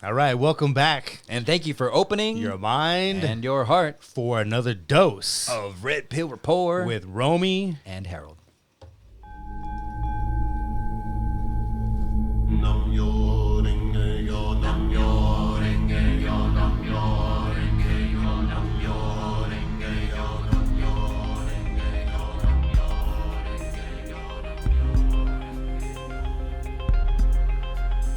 All right, welcome back. And thank you for opening Your mind and your heart for another dose of Red Pill Rapport with Romy and Harold.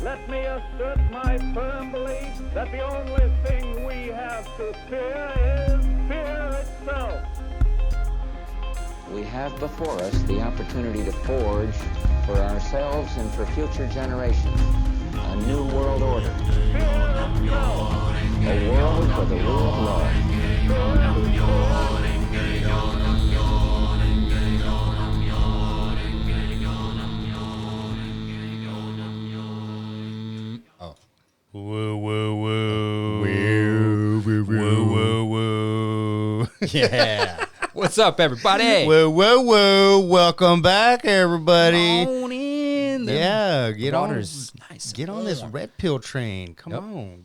Let me assert my firm belief that the only thing we have to fear is fear itself. We have before us the opportunity to forge for ourselves and for future generations a new world order. Fear itself. A world for the rule of law. Woo, woo, woo. Woo, woo, woo, woo. Yeah. What's up, everybody? Woo, woo, woo. Welcome back, everybody. On in. Yeah, get on. water's nice. Get on this red pill train. Come Yep. on.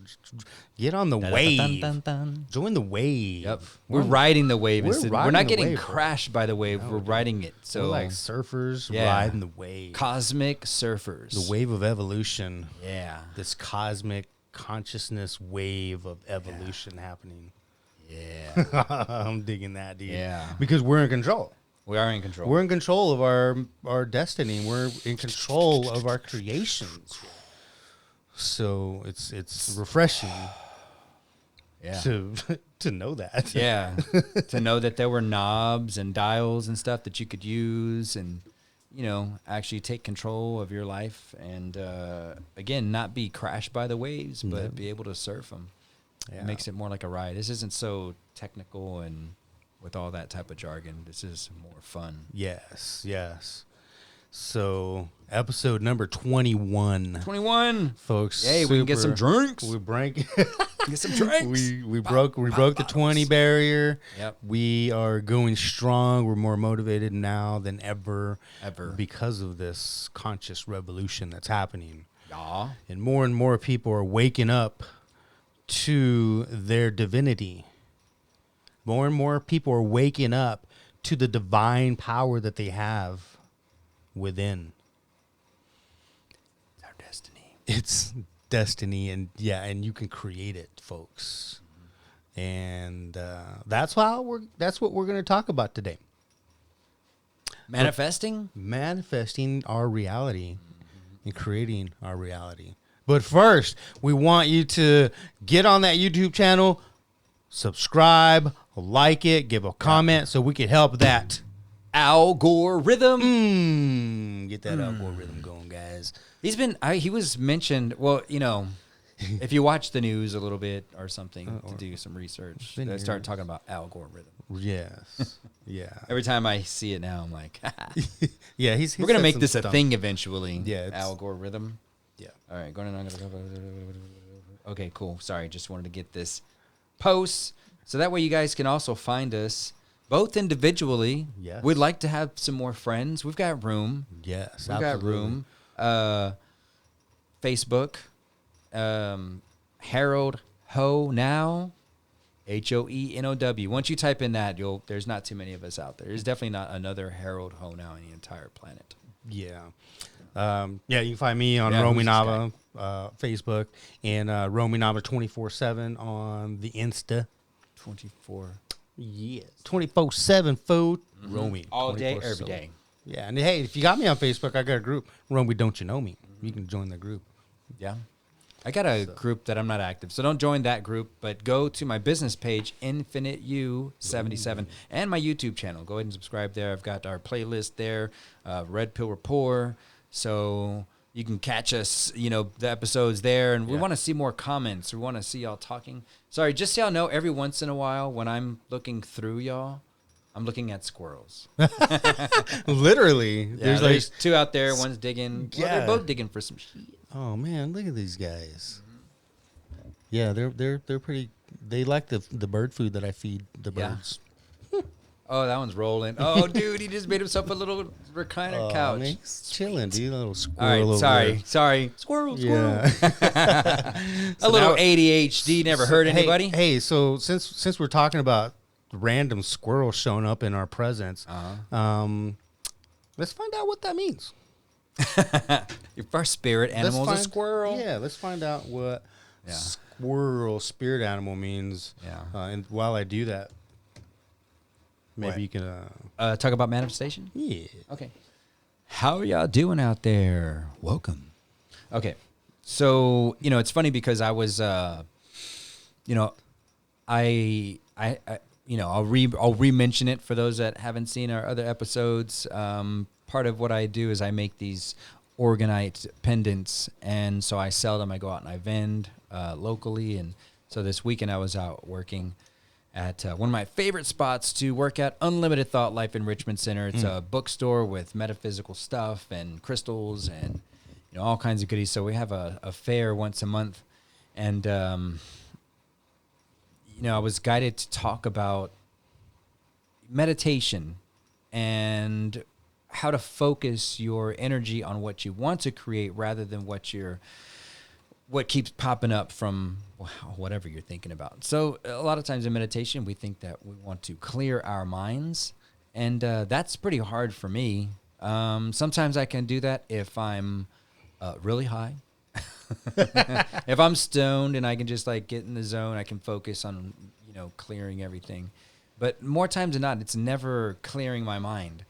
Get on the Dun, wave. dun, dun, dun. Join the wave. Yep. We're riding the wave. We're instead. riding We're not the getting wave, crashed by the wave. We're riding it. We're So like surfers Yeah. riding the wave. cosmic surfers. The wave of evolution. Yeah. This cosmic consciousness wave of evolution happening. Yeah. I'm digging that, dude. Yeah. Because we're in control. We are in control. We're in control of our destiny. We're in control of our creations. So it's refreshing yeah. to know that. Yeah. To know that there were knobs and dials and stuff that you could use and, actually take control of your life and, again, not be crashed by the waves, but be able to surf them. Yeah. It makes it more like a ride. This isn't so technical and with all that type of jargon. This is more fun. Yes. So episode number 21. 21. Folks. Hey, we can get some drinks. We break Get some drinks. we broke the 20 barrier. Yep. We are going strong. We're more motivated now than ever because of this conscious revolution that's happening. Yeah. And more people are waking up to their divinity. More and more people are waking up to the divine power that they have within. It's our destiny. It's destiny, and you can create it, folks. And that's what we're going to talk about today. Manifesting our reality and creating our reality. But first, we want you to get on that YouTube channel, subscribe, like it, give a comment so we can help that Algorithm. get that algorithm going, guys. He was mentioned, well, if you watch the news a little bit or something to do some research, they start talking about algorithm. Yes. Yeah. Every time I see it now, I'm like, Yeah, we're going to make this a thing eventually. Yeah, Algorithm. Yeah. All right. Okay, cool. Sorry. Just wanted to get this post so that way you guys can also find us both individually. Yes. We'd like to have some more friends. We've got room. Yes, We've got room. Facebook, Harold Ho Now, HOENOW. Once you type in that, there's not too many of us out there. There's definitely not another Harold Ho Now in the entire planet. Yeah. You can find me on Yeah, Romy who's this Nava, Facebook, and Romy Nava 24/7 on the Insta. 24. Yes. 24/7 food. Romy. All day, 24/7. every day. Yeah. And hey, if you got me on Facebook, I got a group. Romy, don't you know me? You can join the group. Yeah. I got a group that I'm not active, so don't join that group, but go to my business page, Infinite U77, and my YouTube channel. Go ahead and subscribe there. I've got our playlist there, Red Pill Rapport, so you can catch us, the episodes there, and we want to see more comments. We want to see y'all talking. Sorry, just so y'all know, every once in a while when I'm looking through y'all, I'm looking at squirrels. Literally. Yeah, there's two out there. One's digging. Well, Yeah. they're both digging for some shit. Oh man, look at these guys. Yeah, they're pretty. They like the bird food that I feed the Yeah. birds. Oh, that one's rolling. Oh, dude, he just made himself a little recliner couch. Man, he's chilling, dude. A little All squirrel. right, sorry. Squirrel. Yeah. A little ADHD never hurt anybody. Hey, so since we're talking about random squirrels showing up in our presence, let's find out what that means. Your first spirit animal is a squirrel. Yeah, let's find out what Yeah. squirrel spirit animal means. Yeah. And while I do that, maybe What? you can. Talk about manifestation. Yeah. Okay. How are y'all doing out there? Welcome. Okay. So, it's funny because I was, I'll re-mention it for those that haven't seen our other episodes. Part of what I do is I make these organite pendants, and so I sell them. I go out and I vend locally, and so this weekend I was out working at one of my favorite spots to work at, Unlimited Thought Life Enrichment Center. It's a bookstore with metaphysical stuff and crystals and all kinds of goodies. So we have a fair once a month, and I was guided to talk about meditation and how to focus your energy on what you want to create rather than what keeps popping up from whatever you're thinking about. So a lot of times in meditation, we think that we want to clear our minds, and that's pretty hard for me. Sometimes I can do that if I'm really high. If I'm stoned and I can just get in the zone, I can focus on, clearing everything. But more times than not, it's never clearing my mind.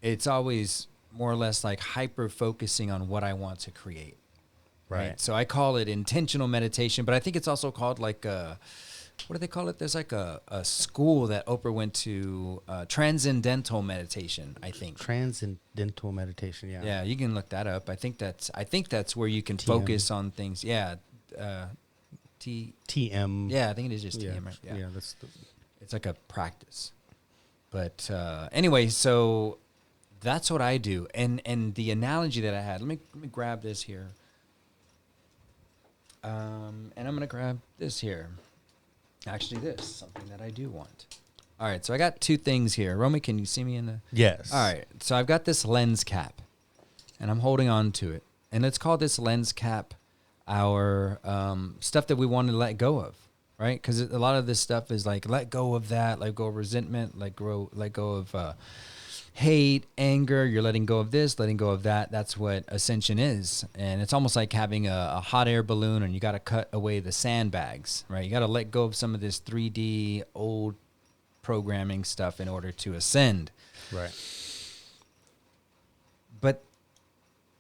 It's always more or less hyper focusing on what I want to create. Right. So I call it intentional meditation, but I think it's also called what do they call it? There's a school that Oprah went to, transcendental meditation, I think. Transcendental meditation, yeah. Yeah, you can look that up. I think that's where you can focus on things. Yeah. TM. Yeah, I think it is just TM, right? Yeah, it's like a practice. But anyway, so that's what I do. And the analogy that I had, let me grab this here. And I'm going to grab this here. Actually, this, something that I do want. All right, so I got two things here. Romy, can you see me in the... Yes. All right, so I've got this lens cap, and I'm holding on to it. And let's call this lens cap our stuff that we want to let go of, right? Because a lot of this stuff is let go of that, let go of resentment, let go of hate, anger. You're letting go of this, letting go of that. That's what ascension is. And it's almost like having a hot air balloon, and you got to cut away the sandbags, right? You got to let go of some of this 3D old programming stuff in order to ascend. Right.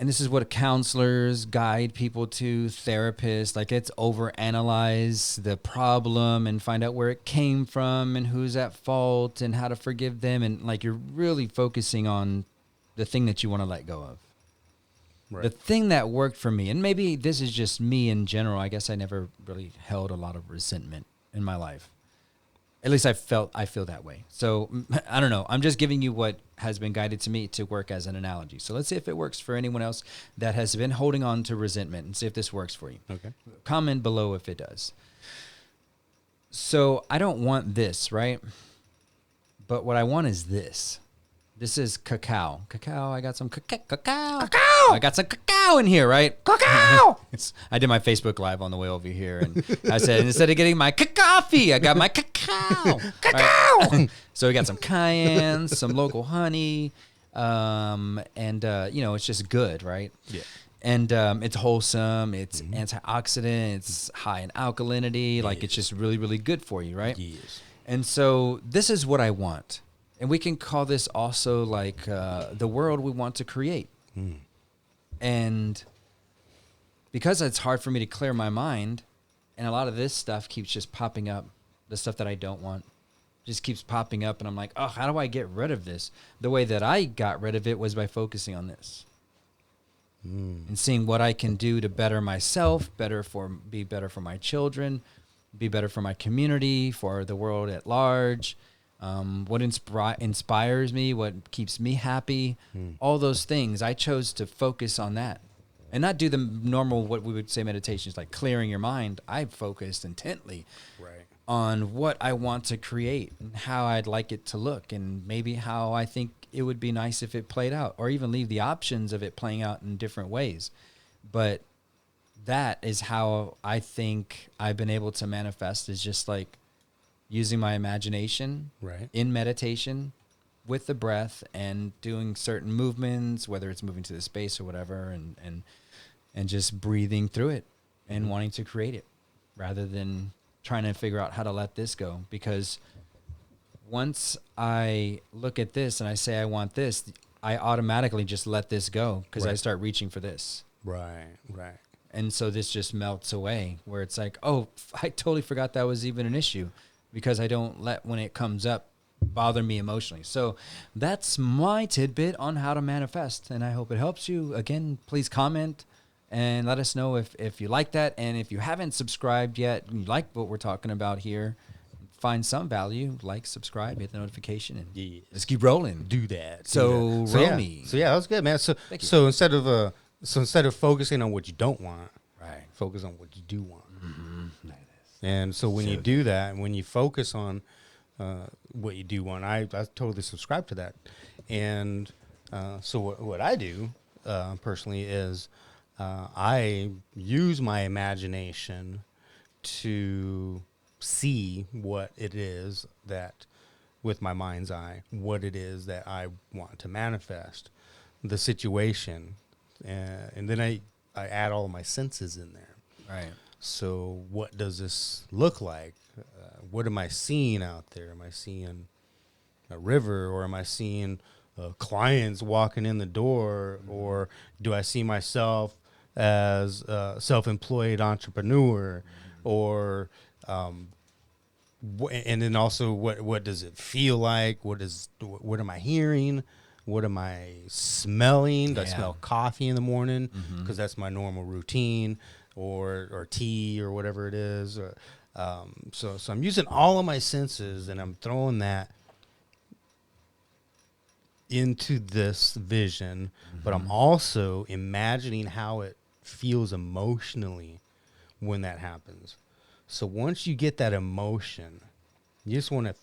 And this is what counselors guide people to, therapists. It's overanalyze the problem and find out where it came from and who's at fault and how to forgive them. And you're really focusing on the thing that you want to let go of. Right. The thing that worked for me, and maybe this is just me in general, I guess I never really held a lot of resentment in my life. At least I feel that way. So I don't know. I'm just giving you what has been guided to me to work as an analogy. So let's see if it works for anyone else that has been holding on to resentment, and see if this works for you. Okay. Comment below if it does. So I don't want this, right? But what I want is this. This is cacao. Cacao. I got some cacao. Cacao. I got some cacao in here, right? Cacao. I did my Facebook Live on the way over here, and I said, instead of getting my coffee, I got my cacao. Cacao. Right? So we got some cayenne, some local honey, and it's just good, right? Yeah. And it's wholesome. It's antioxidant. It's high in alkalinity. Yes. It's just really, really good for you, right? Yes. And so this is what I want. And we can call this also the world we want to create. And because it's hard for me to clear my mind, and a lot of this stuff keeps just popping up, the stuff that I don't want just keeps popping up, and I'm like, oh, how do I get rid of this? The way that I got rid of it was by focusing on this. And seeing what I can do to better myself, be better for my children, be better for my community, for the world at large. What inspires me, what keeps me happy, all those things. I chose to focus on that and not do the normal, what we would say meditations, like clearing your mind. I focused intently on what I want to create and how I'd like it to look, and maybe how I think it would be nice if it played out, or even leave the options of it playing out in different ways. But that is how I think I've been able to manifest, is just like using my imagination Right. in meditation with the breath and doing certain movements, whether it's moving to the space or whatever, and just breathing through it and wanting to create it rather than trying to figure out how to let this go. Because once I look at this and I say I want this, I automatically just let this go because I Right. start reaching for this. Right. Right. And so this just melts away, where it's like, oh, I totally forgot that was even an issue, because I don't let, when it comes up, bother me emotionally. So that's my tidbit on how to manifest, and I hope it helps you. Again, please comment and let us know if you like that. And if you haven't subscribed yet and you like what we're talking about here, find some value, like, subscribe, hit the notification, and Yes. let's keep rolling. Do that. So, yeah. Romy. So yeah, that was good, man. So Thank you. so instead of focusing on what you don't want, Right. focus on what you do want. And so when you do that, when you focus on what you do want, I totally subscribe to that. And so what I do personally is I use my imagination to see what it is that, with my mind's eye, what it is that I want to manifest, the situation, and then I add all of my senses in there. Right. So what does this look like? What am I seeing out there? Am I seeing a river, or am I seeing clients walking in the door, or do I see myself as a self-employed entrepreneur, or and then also what does it feel like? What am I hearing? What am I smelling? Do I Yeah. smell coffee in the morning? Because that's my normal routine, or tea, or whatever it is. So I'm using all of my senses, and I'm throwing that into this vision, but I'm also imagining how it feels emotionally when that happens. So once you get that emotion, you just want to,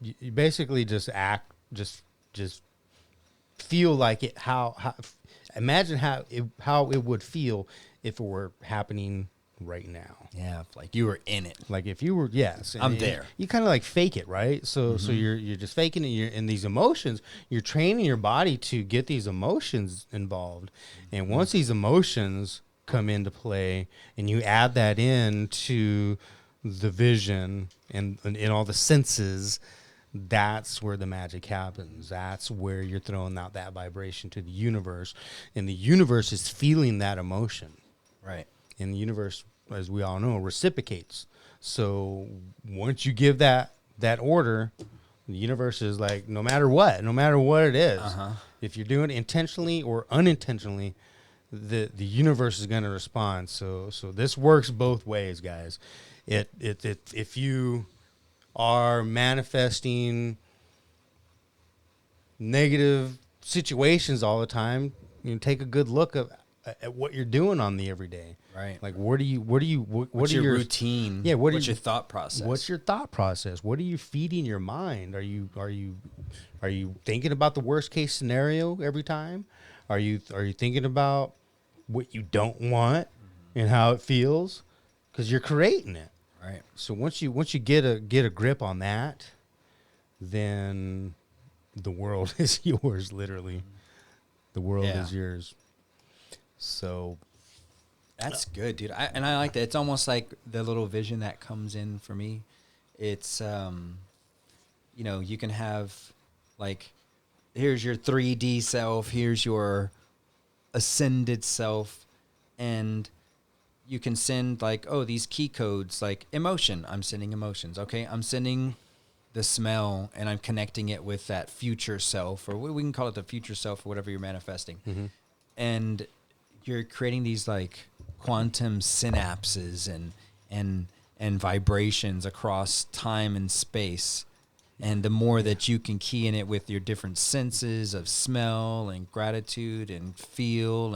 you basically just act, just feel like it. Imagine how it would feel if it were happening right now. Yeah, like you were in it. Like if you were, yes, I'm and there. You kind of like fake it, right? So you're just faking it. You're in these emotions. You're training your body to get these emotions involved, and once these emotions come into play, and you add that into the vision and all the senses, that's where the magic happens. That's where you're throwing out that vibration to the universe, and the universe is feeling that emotion. Right. And the universe, as we all know, reciprocates. So once you give that order, the universe is like, no matter what it is, if you're doing it intentionally or unintentionally, the universe is going to respond. So this works both ways, guys. If you are manifesting negative situations all the time, you know, take a good look at what you're doing on the everyday. Right. Like, what are What's your routine? Yeah. What's your thought process? What's your thought process? What are you feeding your mind? Are you thinking about the worst case scenario every time? Are you thinking about what you don't want and how it feels? Because you're creating it. Right. So once you get a grip on that, then the world is yours. Literally, the world Yeah. is yours. So That's good, dude. I like that. It's almost like the little vision that comes in for me. It's, you know, you can have, like, here's your 3D self, here's your ascended self, and you can send, like, oh, these key codes, like emotion. I'm sending emotions. Okay, I'm sending the smell, and I'm connecting it with that future self, or we can call it the future self, or whatever you're manifesting. And you're creating these, like, quantum synapses and vibrations across time and space. And the more that you can key in it with your different senses of smell and gratitude and feel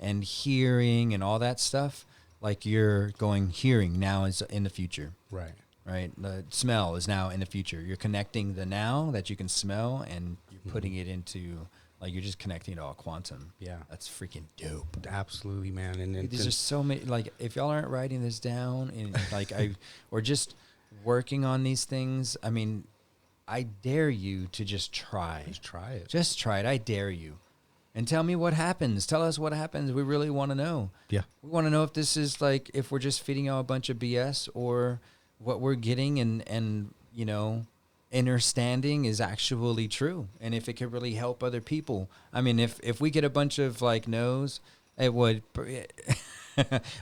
and hearing and all that stuff, like you're going hearing now is in the future. right. right? The smell is now in the future. You're connecting the now that you can smell, and you're putting it into, like, you're just connecting it all quantum. Yeah. That's freaking dope. Absolutely, man. And There's just so many, like, if y'all aren't writing this down and like or just working on these things, I mean, I dare you to just try. just try it. Just try it. I dare you. And tell me what happens. Tell us what happens. We really want to know. Yeah. We want to know if this is like, if we're just feeding y'all a bunch of BS, or what we're getting and you know, understanding is actually true. And if it could really help other people. I mean, if we get a bunch of like no's, it would,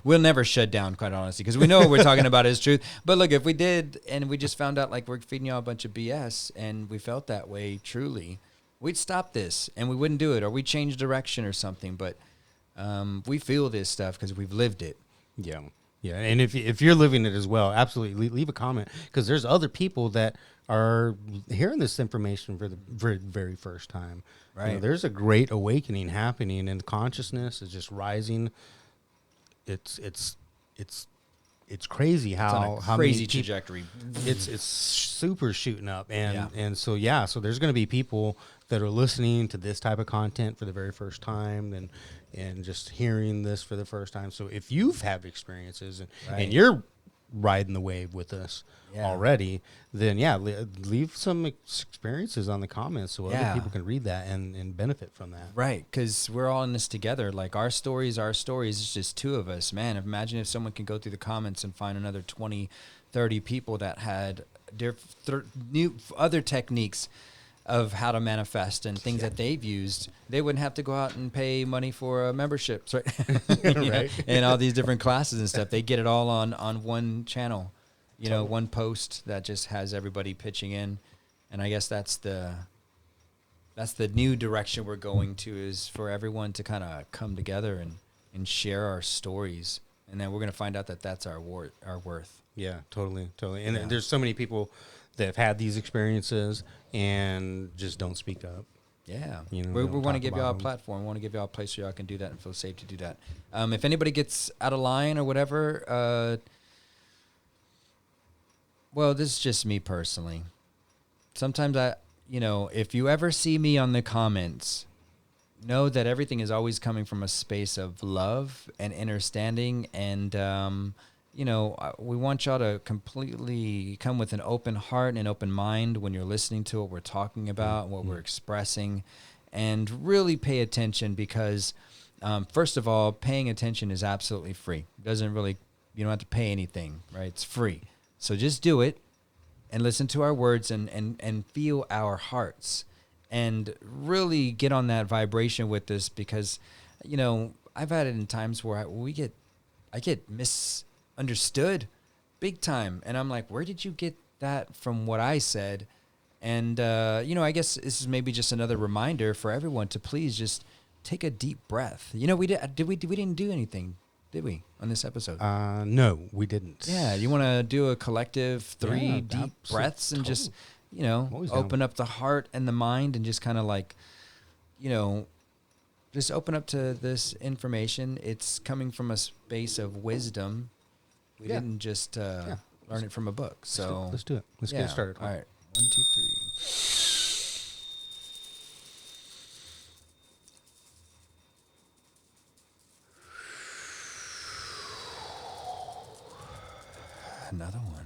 we'll never shut down, quite honestly, because we know what we're talking about is truth. But look, if we did, and we just found out like we're feeding y'all a bunch of BS, and we felt that way truly, we'd stop this and we wouldn't do it, or we'd change direction or something. But we feel this stuff because we've lived it. Yeah. Yeah. And if you're living it as well, absolutely leave a comment, because there's other people that are hearing this information for the very first time. Right. You know, there's a great awakening happening, and consciousness is just rising. It's crazy It's on how a crazy many trajectory. It's super shooting up, and Yeah. so there's going to be people that are listening to this type of content for the very first time, and just hearing this for the first time. So if you've had experiences Right. and you're riding the wave with us Yeah. already, then leave some experiences on the comments so Yeah. other people can read that and benefit from that. Right, because we're all in this together. Like, our stories, it's just two of us. Man, imagine if someone can go through the comments and find another 20, 30 people that had new other techniques of how to manifest and things that they've used. They wouldn't have to go out and pay money for memberships, right? Right. And all these different classes and stuff. They get it all on one channel, you know, one post that just has everybody pitching in. And I guess that's the new direction we're going to, is for everyone to kind of come together and share our stories. And then we're going to find out that that's our worth. Yeah, totally. And Yeah. there's so many people that have had these experiences and just don't speak up. Yeah. You know, we don't want to talk give y'all about a 'em. platform. We want to give y'all a place where y'all can do that and feel safe to do that. If anybody gets out of line or whatever, well, this is just me personally. Sometimes if you ever see me on the comments, know that everything is always coming from a space of love and understanding. And, we want y'all to completely come with an open heart and an open mind when you're listening to what we're talking about, what we're expressing, and really pay attention, because, first of all, paying attention is absolutely free. You don't have to pay anything, right? It's free. So just do it and listen to our words and feel our hearts, and really get on that vibration with us, because, I've had it in times where I get misunderstood big time. And I'm like, where did you get that from what I said? And, I guess this is maybe just another reminder for everyone to please just take a deep breath. We didn't do anything, did we, on this episode? No, we didn't. Yeah, you want to do a collective 3 Yeah, deep breaths and just, Always down. open up the heart and the mind, and just kind of like, just open up to this information. It's coming from a space of wisdom. We Yeah. didn't just learn it from a book. So Let's do it. Let's yeah. get started. All right, 1, 2, 3. Another one.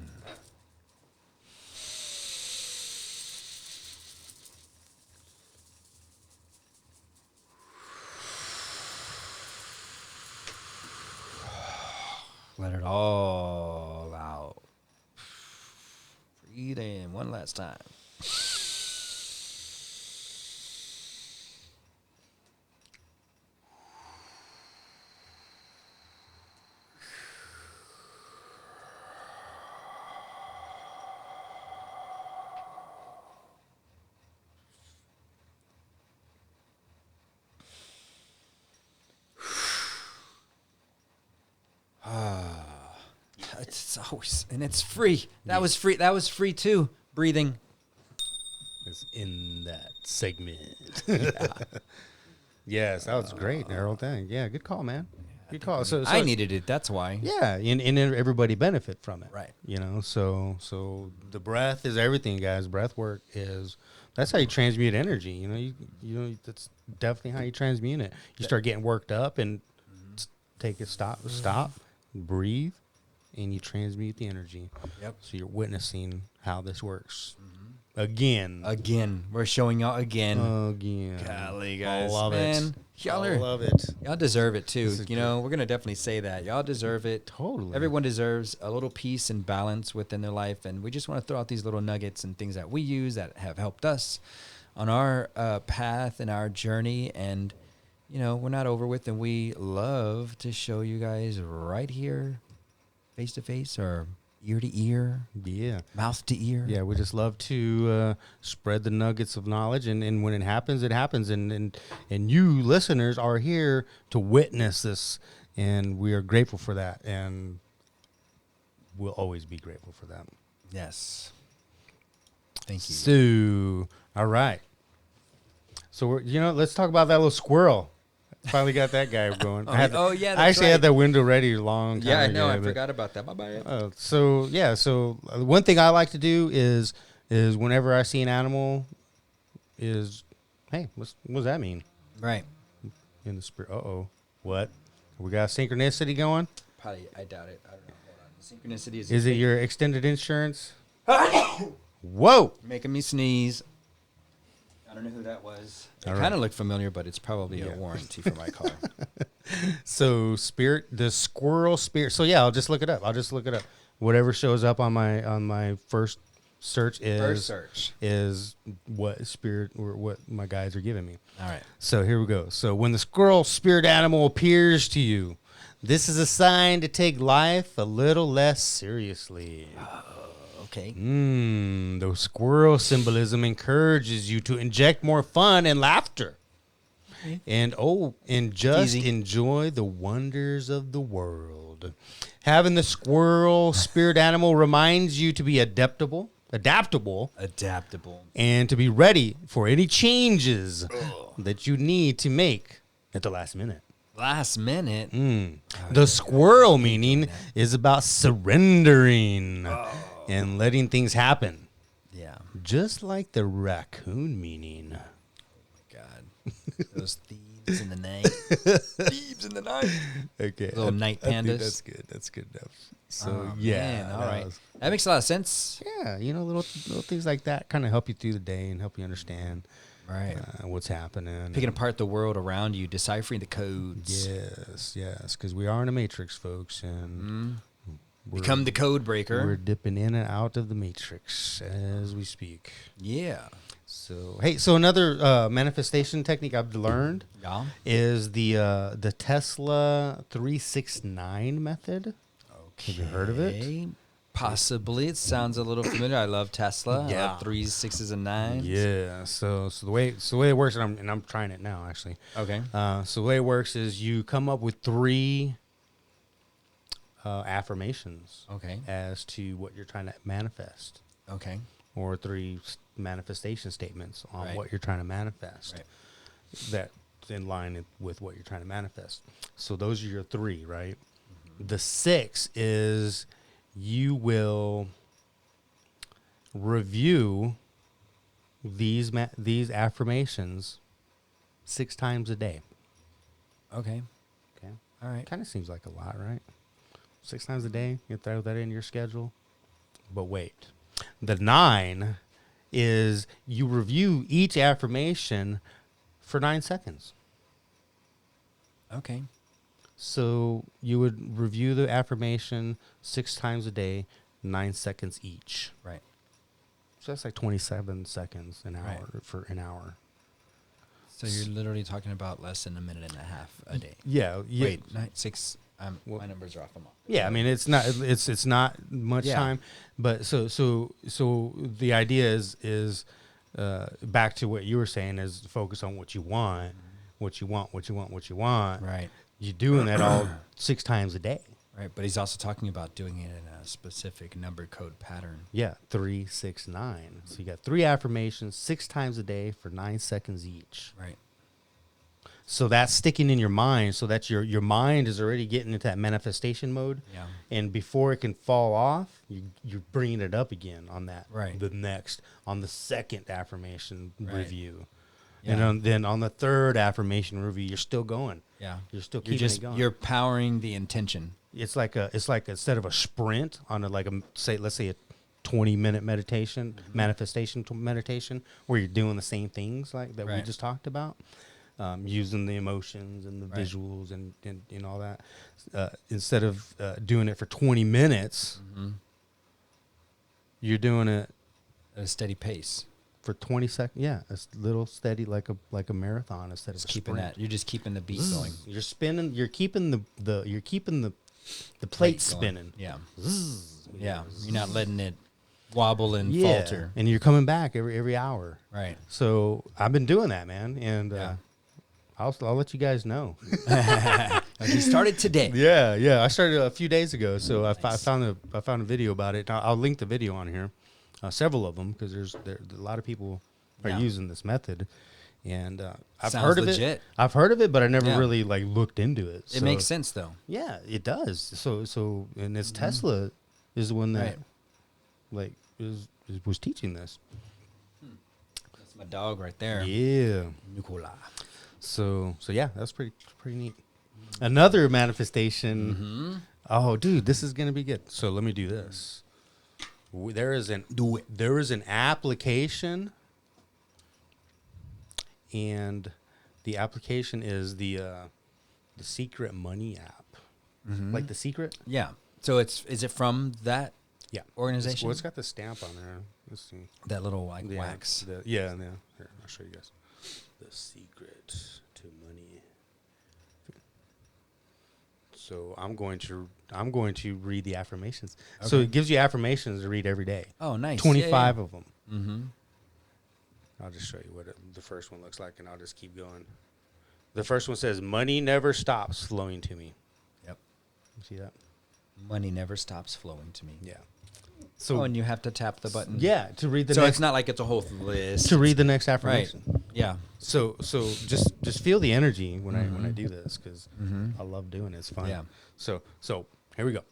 Let it all out. Breathe in one last time. It's always, and it's free. That was free. That was free too. Breathing. It's in that segment. Yes, that was great, Harold. Thank. Yeah, good call, man. Good call. So I needed it. That's why. Yeah, and everybody benefit from it. Right. You know, so the breath is everything, guys. Breath work that's how you transmute energy. You know, that's definitely how you transmute it. You start getting worked up and take a stop, breathe, and you transmute the energy. Yep. So you're witnessing how this works. Again, We're showing y'all again. Golly, guys, I love man. it. Y'all I love it. Y'all deserve it too. This is You know, we're gonna definitely say that. Y'all deserve it. Totally. Everyone deserves a little peace and balance within their life, and we just want to throw out these little nuggets and things that we use that have helped us on our path and our journey. And you know, we're not over with, and we love to show you guys right here, face to face or ear to ear, mouth to ear. Yeah, we just love to spread the nuggets of knowledge, and when it happens, and you listeners are here to witness this, and we are grateful for that, and we'll always be grateful for that. Yes. Thank you. So, all right. So let's talk about that little squirrel. Finally got that guy going. Yeah, that's I actually right. had that window ready a long time Yeah, I know. ago, I but- forgot about that. My bad. So one thing I like to do is whenever I see an animal, hey, what does that mean Right. in the spirit? What? We got synchronicity going? Probably, I doubt it. I don't know. Hold on. Synchronicity is. Is it your extended insurance? Whoa! Making me sneeze. I don't know who that was. It All kind right. of looked familiar, but it's probably Yeah. a warranty for my car. So the squirrel spirit. So yeah, I'll just look it up. Whatever shows up on my first search is what spirit or what my guides are giving me. All right. So here we go. So when the squirrel spirit animal appears to you, this is a sign to take life a little less seriously. Okay. The squirrel symbolism encourages you to inject more fun and laughter. And just Easy. enjoy the wonders of the world. Having the squirrel spirit animal reminds you to be adaptable, and to be ready for any changes that you need to make at the last minute. Last minute. The squirrel meaning is about surrendering and letting things happen, Yeah. just like the raccoon meaning. God. Those thieves in the night. Thieves in the night. Okay, Little night pandas. that's good. That's good enough. So Oh, yeah, man, all that right. was- That makes a lot of sense. yeah, little things like that kind of help you through the day and help you understand Right. what's happening. Picking apart the world around you, deciphering the codes. Yes, because we are in a matrix, folks, and Become the code breaker. we're dipping in and out of the matrix as we speak. Yeah. So hey, another manifestation technique I've learned Yeah. is the Tesla 369 method. Have you heard of it? Okay. Possibly. It sounds a little familiar. I love Tesla. I Yeah. love 3s, 6s, and 9s. Yeah. So the way it works, and I'm trying it now actually. Okay. So the way it works is you come up with 3 affirmations Okay. as to what you're trying to manifest, Okay. or 3 manifestation statements on Right. what you're trying to manifest. Right. That's in line with what you're trying to manifest. So those are your 3, right? The 6 is you will review these affirmations 6 times a day. Okay. Okay. All right. Kind of seems like a lot, right? 6 times a day, you throw that in your schedule. But wait, the 9 is you review each affirmation for 9 seconds. Okay. So you would review the affirmation 6 times a day, 9 seconds each. Right. So that's like 27 seconds an hour Right. for an hour. So you're literally talking about less than a minute and a half a day. Yeah. Wait, 6. Well- My numbers are off. I'm off. Yeah, I mean it's not much Yeah. time, but so the idea is back to what you were saying is focus on what you want, what you want. Right. You're doing that all 6 times a day. Right. But he's also talking about doing it in a specific number code pattern. Yeah, 3, 6, 9. So you got 3 affirmations 6 times a day for 9 seconds each. Right. So that's sticking in your mind. So that's your mind is already getting into that manifestation mode. Yeah. And before it can fall off, you're bringing it up again on that. Right. On the second affirmation Right. review. Yeah. And then on the third affirmation review, you're still going. Yeah. You're still You're keeping just it going. you're powering the intention. It's like instead of a sprint on let's say a 20-minute meditation, manifestation meditation, where you're doing the same things like that we Right. just talked about, using the emotions and the Right. visuals and all that. Instead of doing it for 20 minutes, you're doing it At a steady pace. for 20 seconds. Yeah, a little steady, like a marathon instead of Just a keeping sprint. that. You're just keeping the beat going. You're spinning. You're keeping the plate Going. spinning. Yeah. Yeah. You're not letting it wobble and Yeah, falter. and you're coming back every hour. Right. So I've been doing that, man, and Yeah. I'll let you guys know. He started today. Yeah. I started a few days ago, so I found a video about it. I'll link the video on here, several of them, because there's a lot of people are Yeah. using this method, and I've Sounds heard of legit. it. I've heard of it, but I never Yeah. really looked into it. It makes sense though. Yeah, it does. So and it's Tesla is the one that Right. was teaching this. That's my dog right there. Yeah. Nicola. So yeah, that's pretty neat. Another manifestation. Oh, dude, this is gonna be good. So let me do this. There is an application, and the application is the Secret Money app, like The Secret. Yeah. So is it from that Yeah, organization? Well, it's got the stamp on there. Let's see. that little like Yeah, wax? yeah. Here, I'll show you guys. The Secret to Money. So I'm going to read the affirmations. So Okay. it gives you affirmations to read every day. Oh, nice. 25 of them. Mm-hmm. I'll just show you what the first one looks like, and I'll just keep going. The first one says, "Money never stops flowing to me." Yep. You see that? Money never stops flowing to me. Yeah. So And you have to tap the button. yeah, to read the So next it's not like it's a whole list. to read the next Right. affirmation. Yeah. So just feel the energy when I do this, because I love doing it. It's fun. Yeah. So here we go.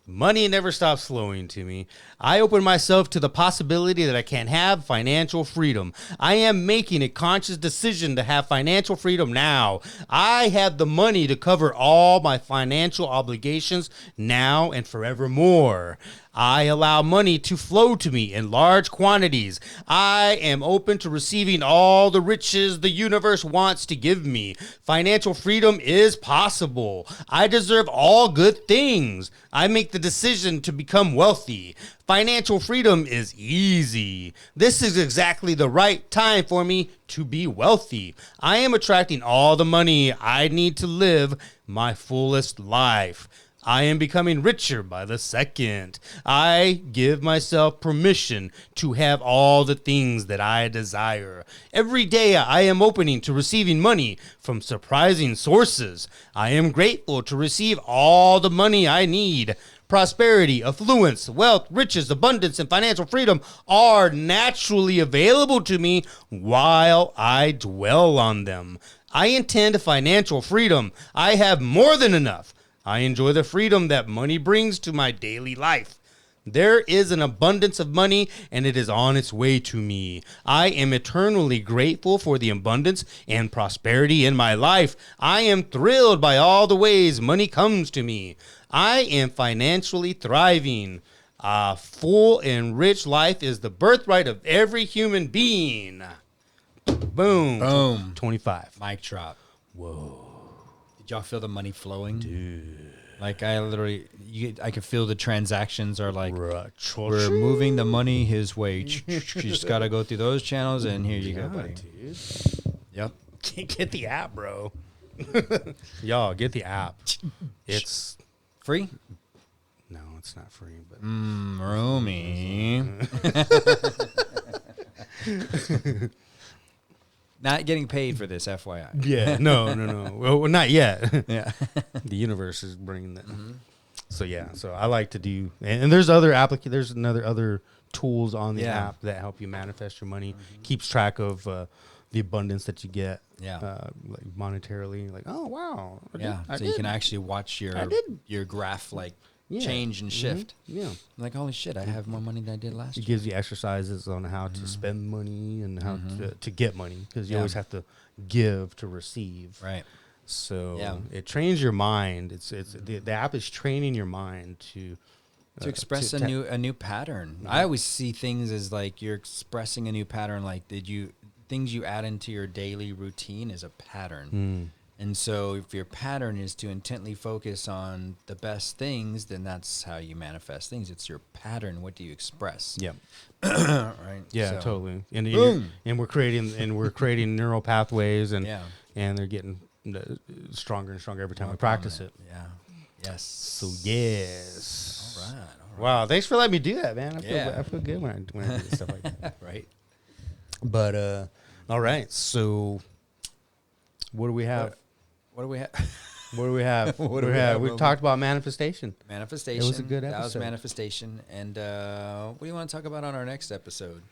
Money never stops flowing to me. I open myself to the possibility that I can have financial freedom. I am making a conscious decision to have financial freedom now. I have the money to cover all my financial obligations now and forevermore. I allow money to flow to me in large quantities. I am open to receiving all the riches the universe wants to give me. Financial freedom is possible. I deserve all good things. I make the decision to become wealthy. Financial freedom is easy. This is exactly the right time for me to be wealthy. I am attracting all the money I need to live my fullest life. I am becoming richer by the second. I give myself permission to have all the things that I desire. Every day I am opening to receiving money from surprising sources. I am grateful to receive all the money I need. Prosperity, affluence, wealth, riches, abundance, and financial freedom are naturally available to me while I dwell on them. I intend financial freedom. I have more than enough. I enjoy the freedom that money brings to my daily life. There is an abundance of money, and it is on its way to me. I am eternally grateful for the abundance and prosperity in my life. I am thrilled by all the ways money comes to me. I am financially thriving. A full and rich life is the birthright of every human being. Boom. Boom. 25. Mic drop. Whoa. Did y'all feel the money flowing? Dude. Like I literally, I could feel the transactions are like, we're moving the money his way. You just got to go through those channels, and here you go, buddy. Dude. Yep. Get the app, bro. Y'all, get the app. It's Free? no, it's not free, but Roomy. Not getting paid for this, FYI. yeah, no. Well, not yet. Yeah. The universe is bringing that. So yeah, so I like to do, and there's other other tools on the Yeah. app that help you manifest your money. Keeps track of the abundance that you get. Yeah. Like monetarily, like, oh wow. I So you can actually watch your graph like change and shift. Yeah. Like, holy shit, I have more money than I did last It year. gives you exercises on how to spend money and how to get money, because you Yeah. always have to give to receive. Right. So it trains your mind. It's the app is training your mind to Express a new pattern. I always see things as like you're expressing a new pattern. Like, things you add into your daily routine is a pattern. And so if your pattern is to intently focus on the best things, then that's how you manifest things. It's your pattern. What do you express? Yeah. Right. Yeah, So- totally. And Boom. and we're creating neural pathways, and Yeah. and they're getting stronger and stronger every time we practice it. Yeah. Yes. So yes. All right. Wow, thanks for letting me do that, man. Yeah. I feel good when I do stuff like that. Right. But all right. So what do we have? What do we have? What do we have? What do we have, We Roman? talked about manifestation. Manifestation. It was a good That was episode. manifestation. And what do you want to talk about on our next episode?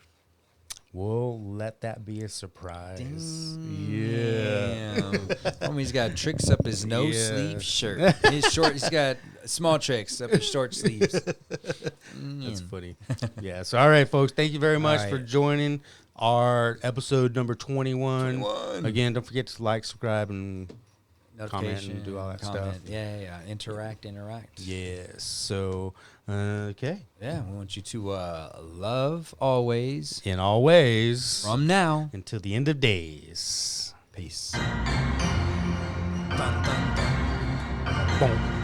We'll let that be a surprise. Damn. Homie's got tricks up his no Yeah. sleeve shirt. He's got small tricks up his short sleeves. That's funny. Yeah. So, all right, folks. Thank you very much All for right. joining our episode number 21. Again, don't forget to like, subscribe, and comment and do all that stuff. Yeah. Interact. yes. So, okay. Yeah, we want you to love always In all ways, from now. until the end of days. Peace. Boom.